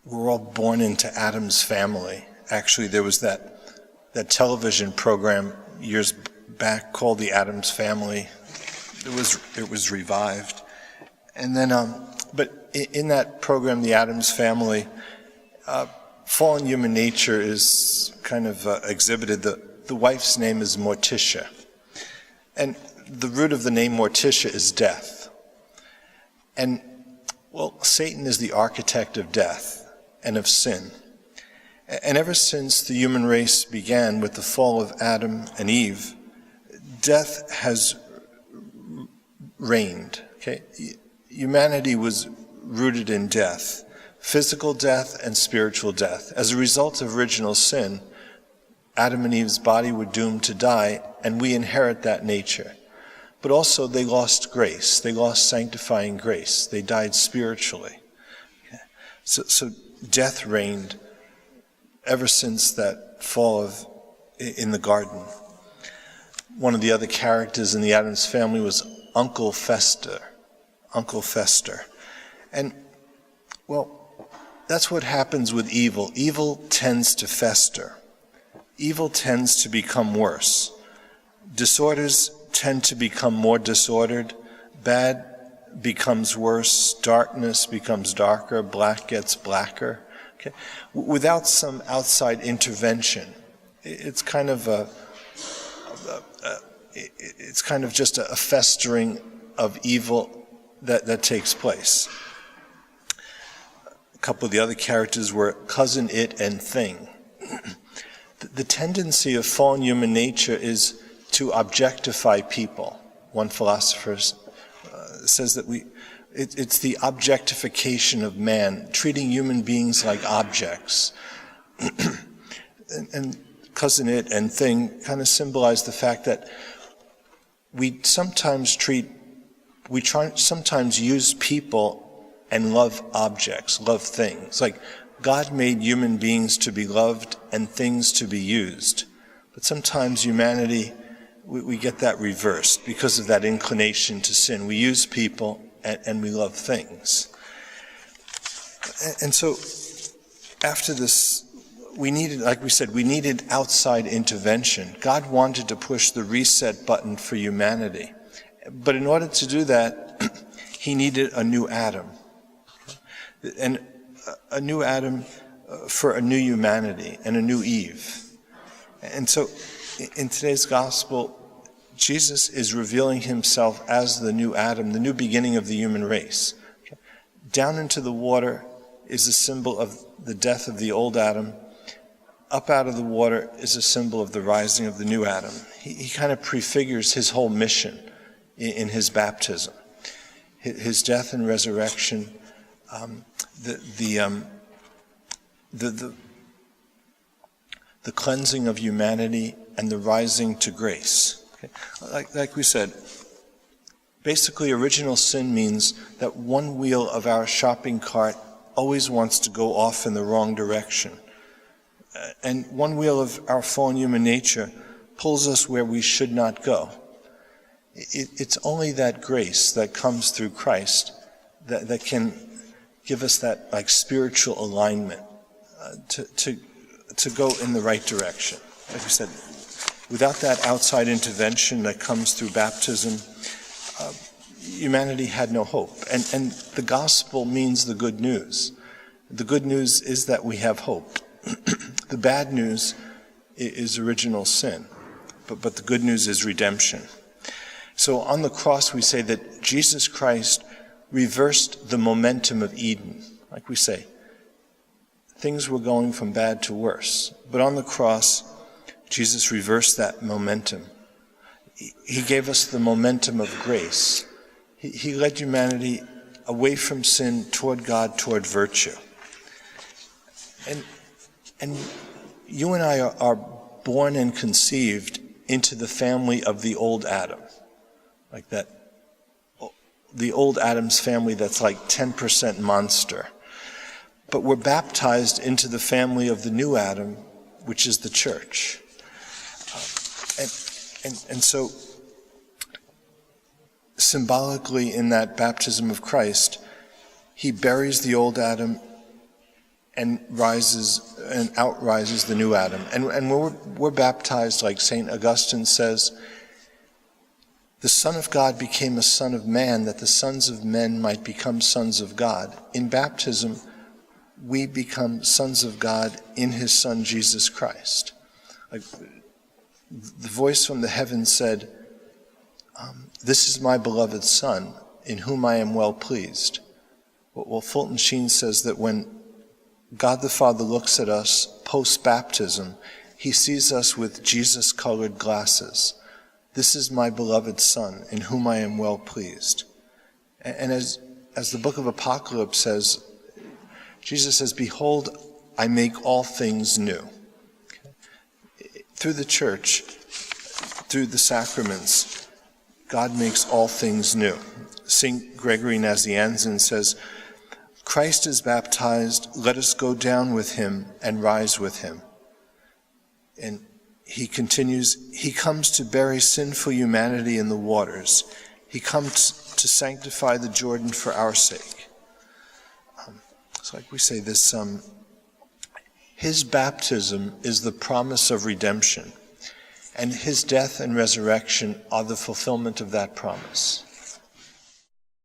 we're all born into Addams Family. Actually, there was that television program years back called the Addams Family. It was revived. And then, but in that program, the Addams Family, fallen human nature is kind of exhibited. The wife's name is Morticia. And the root of the name Morticia is death. And, well, Satan is the architect of death and of sin. And ever since the human race began with the fall of Adam and Eve, death has reigned. Okay? Humanity was rooted in death, physical death and spiritual death. As a result of original sin, Adam and Eve's body were doomed to die, and we inherit that nature. But also they lost grace. They lost sanctifying grace. They died spiritually. Okay? So death reigned ever since that fall in the garden. One of the other characters in the Addams Family was Uncle Fester. And, well, that's what happens with evil. Evil tends to fester. Evil tends to become worse. Disorders tend to become more disordered. Bad becomes worse. Darkness becomes darker. Black gets blacker. Okay? Without some outside intervention, it's kind of just a festering of evil that takes place. A couple of the other characters were Cousin It and Thing. The tendency of fallen human nature is to objectify people. One philosopher says that it's the objectification of man, treating human beings like objects. and Cousin It and Thing kind of symbolize the fact that we sometimes use people and love objects, love things. Like God made human beings to be loved and things to be used. But sometimes humanity, we get that reversed because of that inclination to sin. We use people and we love things. And so after this, we needed outside intervention. God wanted to push the reset button for humanity. But in order to do that, he needed a new Adam. And a new Adam for a new humanity and a new Eve. And so in today's gospel, Jesus is revealing himself as the new Adam, the new beginning of the human race. Down into the water is a symbol of the death of the old Adam. Up out of the water is a symbol of the rising of the new Adam. He kind of prefigures his whole mission in his baptism. His death and resurrection, the cleansing of humanity and the rising to grace. Okay? Like we said, basically original sin means that one wheel of our shopping cart always wants to go off in the wrong direction. And one wheel of our fallen human nature pulls us where we should not go. It's only that grace that comes through Christ that can give us that like spiritual alignment to go in the right direction. Like we said, without that outside intervention that comes through baptism, humanity had no hope. And the gospel means the good news. The good news is that we have hope. The bad news is original sin, but the good news is redemption. So on the cross we say that Jesus Christ reversed the momentum of Eden. Like we say, things were going from bad to worse. But on the cross, Jesus reversed that momentum. He gave us the momentum of grace. He led humanity away from sin, toward God, toward virtue. And you and I are born and conceived into the family of the old Adam. Like that, the old Addams family that's like 10% monster. But we're baptized into the family of the new Adam, which is the church. And so, symbolically in that baptism of Christ, he buries the old Adam and outrises the new Adam. And we're baptized, like St. Augustine says, the Son of God became a son of man, that the sons of men might become sons of God. In baptism, we become sons of God in his Son, Jesus Christ. Like, the voice from the heavens said, this is my beloved Son, in whom I am well pleased. Well, Fulton Sheen says that when God the Father looks at us post-baptism, he sees us with Jesus-colored glasses. This is my beloved Son, in whom I am well pleased. And as the book of Apocalypse says, Jesus says, behold, I make all things new. Through the church, through the sacraments, God makes all things new. St. Gregory Nazianzen says, Christ is baptized, let us go down with him and rise with him. And he continues, he comes to bury sinful humanity in the waters. He comes to sanctify the Jordan for our sake. So like we say this, his baptism is the promise of redemption, and his death and resurrection are the fulfillment of that promise.